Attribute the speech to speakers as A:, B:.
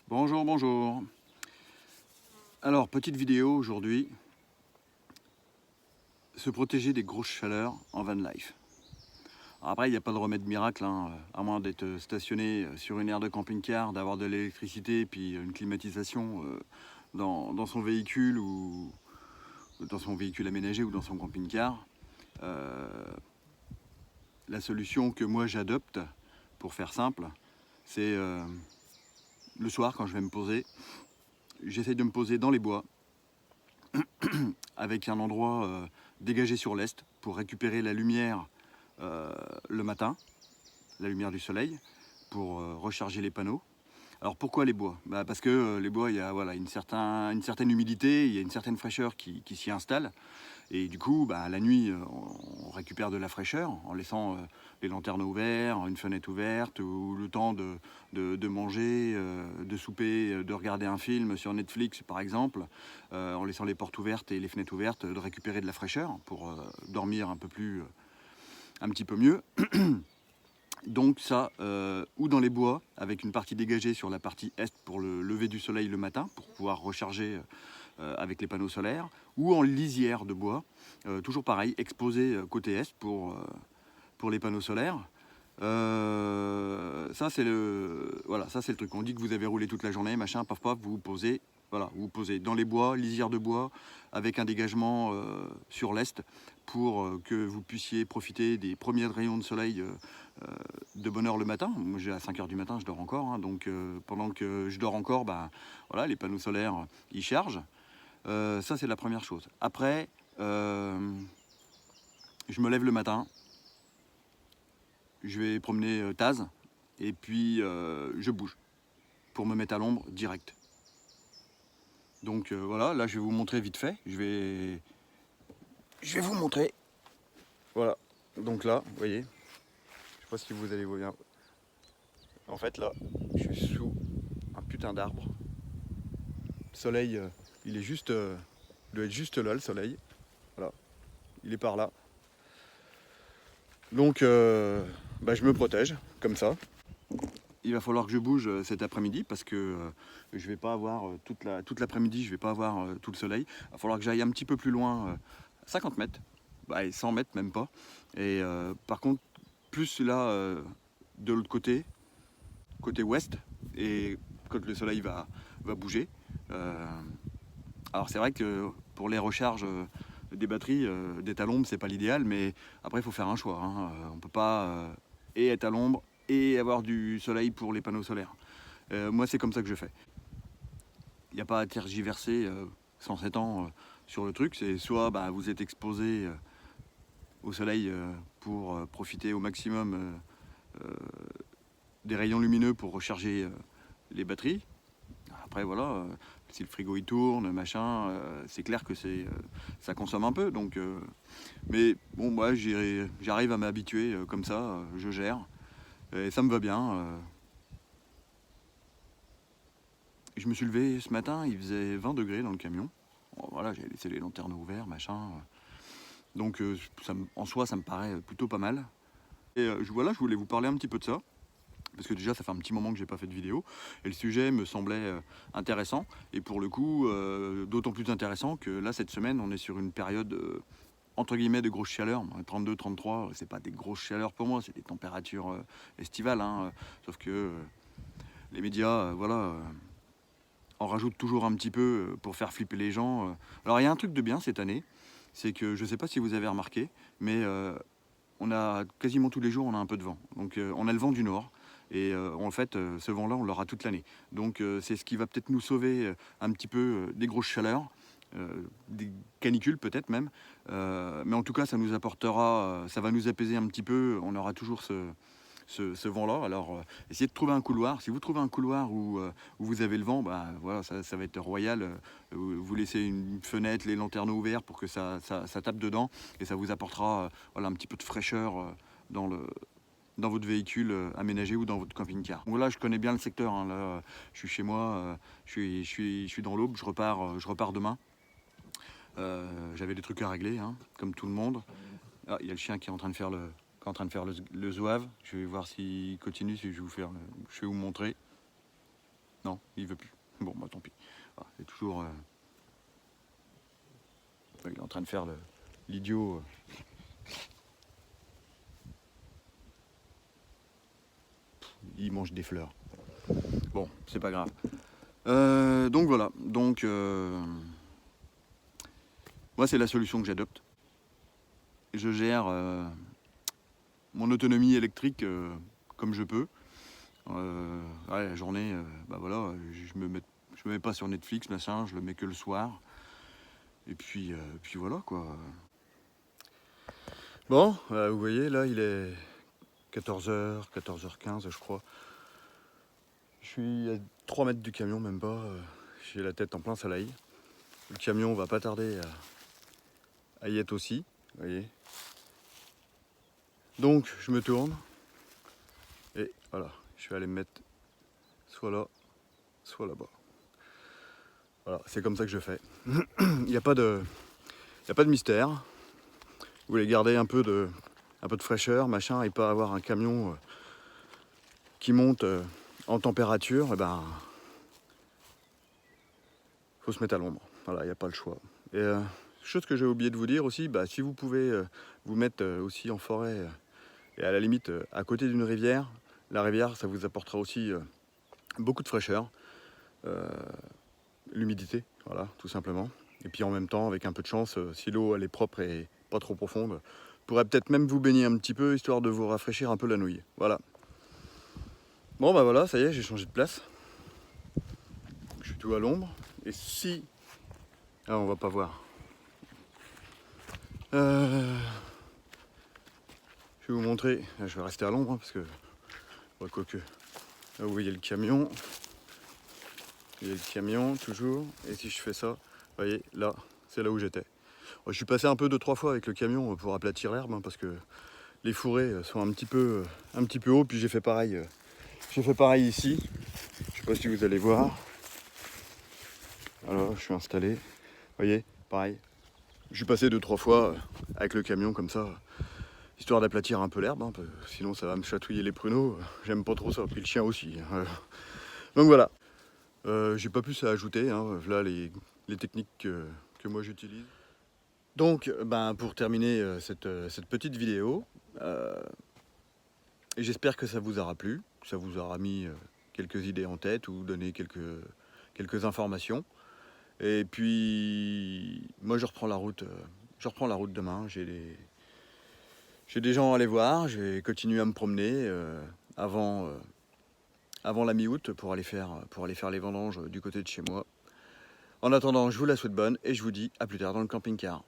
A: Bonjour, bonjour. Alors, petite vidéo aujourd'hui, se protéger des grosses chaleurs en van life. Alors après, il n'y a pas de remède miracle, hein, à moins d'être stationné sur une aire de camping-car, d'avoir de l'électricité, puis une climatisation dans son véhicule ou dans son véhicule aménagé ou dans son camping-car. La solution que moi j'adopte, pour faire simple, c'est le soir quand je vais me poser, j'essaye de me poser dans les bois, avec un endroit dégagé sur l'est pour récupérer la lumière le matin, la lumière du soleil, pour recharger les panneaux. Alors pourquoi les bois? Parce que les bois, il y a une certaine humidité, il y a une certaine fraîcheur qui s'y installe. Et du coup, la nuit, on récupère de la fraîcheur en laissant les lanternes ouvertes, une fenêtre ouverte, ou le temps de manger, de souper, de regarder un film sur Netflix par exemple, en laissant les portes ouvertes et les fenêtres ouvertes, de récupérer de la fraîcheur pour dormir un petit peu mieux. Donc ça, ou dans les bois, avec une partie dégagée sur la partie est pour le lever du soleil le matin, pour pouvoir recharger avec les panneaux solaires, ou en lisière de bois, toujours pareil, exposé côté est pour les panneaux solaires. Ça c'est le truc. On dit que vous avez roulé toute la journée, machin, paf paf, vous vous posez. Voilà, vous vous posez dans les bois, lisière de bois, avec un dégagement sur l'est pour que vous puissiez profiter des premiers rayons de soleil de bonne heure le matin. Moi, à 5 h du matin, je dors encore, hein, donc pendant que je dors encore, voilà, les panneaux solaires, ils chargent. Ça, c'est la première chose. Après, je me lève le matin, je vais promener Taz, et puis je bouge pour me mettre à l'ombre direct. Donc voilà, là, je vais vous montrer vite fait. Je vais vous montrer. Voilà. Donc là, vous voyez, je sais pas si vous allez voir. En fait, là, je suis sous un putain d'arbre. Le soleil, il est juste, il doit être juste là, le soleil. Voilà, il est par là. Donc, je me protège comme ça. Il va falloir que je bouge cet après-midi parce que je vais pas avoir toute l'après-midi, je vais pas avoir tout le soleil. Il va falloir que j'aille un petit peu plus loin, 50 mètres, et 100 mètres même pas. Et par contre, plus là de l'autre côté ouest, et quand le soleil va bouger. Alors c'est vrai que pour les recharges des batteries, d'être à l'ombre, c'est pas l'idéal, mais après il faut faire un choix, hein. On peut pas et être à l'ombre et avoir du soleil pour les panneaux solaires. Moi c'est comme ça que je fais. Il n'y a pas à tergiverser 107 ans sur le truc, c'est soit vous êtes exposé au soleil pour profiter au maximum des rayons lumineux pour recharger les batteries. Après voilà, si le frigo il tourne, machin, c'est clair que ça consomme un peu. Donc, mais bon, moi j'arrive à m'habituer comme ça, je gère. Et ça me va bien. Je me suis levé ce matin, il faisait 20 degrés dans le camion. Bon, voilà, j'ai laissé les lanternes ouvertes, machin. Donc en soi, ça me paraît plutôt pas mal. Et voilà, je voulais vous parler un petit peu de ça. Parce que déjà ça fait un petit moment que j'ai pas fait de vidéo et le sujet me semblait intéressant, et pour le coup d'autant plus intéressant que là cette semaine on est sur une période entre guillemets de grosse chaleur. 32-33, c'est pas des grosses chaleurs pour moi, c'est des températures estivales, hein, sauf que les médias en rajoutent toujours un petit peu pour faire flipper les gens. Alors il y a un truc de bien cette année, c'est que je sais pas si vous avez remarqué, mais on a quasiment tous les jours on a un peu de vent, donc on a le vent du nord. Et en fait, ce vent-là, on l'aura toute l'année. Donc c'est ce qui va peut-être nous sauver un petit peu des grosses chaleurs, des canicules peut-être même. Mais en tout cas, ça nous apportera, ça va nous apaiser un petit peu. On aura toujours ce vent-là. Alors essayez de trouver un couloir. Si vous trouvez un couloir où vous avez le vent, voilà, ça va être royal. Vous laissez une fenêtre, les lanternes ouvertes pour que ça tape dedans. Et ça vous apportera voilà, un petit peu de fraîcheur dans votre véhicule aménagé ou dans votre camping-car. Bon, là, je connais bien le secteur, hein. Là, je suis chez moi, je suis dans l'Aube, je repars demain. J'avais des trucs à régler, hein, comme tout le monde. Ah, il y a le chien qui est en train de faire le zouave. Je vais voir s'il continue, si je vais vous montrer. Non, il veut plus. Bon, bah tant pis. Ah, il est toujours... il est en train de faire l'idiot. Il mange des fleurs. Bon, c'est pas grave. Donc voilà. Donc, moi, c'est la solution que j'adopte. Je gère mon autonomie électrique comme je peux. Ouais, la journée, bah voilà, je me mets pas sur Netflix, machin, je le mets que le soir. Et puis voilà quoi. Bon, vous voyez, là, il est 14h, 14h15, je crois. Je suis à 3 mètres du camion, même pas. J'ai la tête en plein soleil. Le camion va pas tarder à y être aussi, vous voyez. Donc, je me tourne. Et voilà, je vais aller me mettre soit là, soit là-bas. Voilà, c'est comme ça que je fais. Il n'y a pas de mystère. Vous voulez garder un peu de fraîcheur, machin, et pas avoir un camion qui monte en température, et ben, faut se mettre à l'ombre. Voilà, il n'y a pas le choix. Et chose que j'ai oublié de vous dire aussi, bah, si vous pouvez vous mettre aussi en forêt et à la limite à côté d'une rivière, la rivière, ça vous apportera aussi beaucoup de fraîcheur, l'humidité, voilà, tout simplement. Et puis en même temps, avec un peu de chance, si l'eau elle est propre et pas trop profonde, vous pourrez peut-être même vous baigner un petit peu, histoire de vous rafraîchir un peu la nouille. Voilà. Bon bah voilà, ça y est, j'ai changé de place. Je suis tout à l'ombre. Et si... Ah, on va pas voir. Je vais vous montrer. Là, je vais rester à l'ombre, hein, parce que... Ouais, quoique... Là, vous voyez le camion. Il y a le camion, toujours. Et si je fais ça, vous voyez, là, c'est là où j'étais. Je suis passé un peu 2-3 fois avec le camion pour aplatir l'herbe, hein, parce que les fourrés sont un petit peu hauts. Puis j'ai fait pareil ici. Je sais pas si vous allez voir. Alors, je suis installé. Vous voyez, pareil. Je suis passé 2-3 fois avec le camion comme ça, histoire d'aplatir un peu l'herbe, hein, sinon ça va me chatouiller les pruneaux. J'aime pas trop ça, puis le chien aussi. Donc voilà. J'ai pas plus à ajouter, hein. Là les techniques que moi j'utilise. Donc ben, pour terminer cette petite vidéo, j'espère que ça vous aura plu, que ça vous aura mis quelques idées en tête ou donné quelques informations. Et puis moi je reprends la route demain. J'ai des gens à aller voir, je vais continuer à me promener avant la mi-août pour aller faire les vendanges du côté de chez moi. En attendant, je vous la souhaite bonne et je vous dis à plus tard dans le camping-car.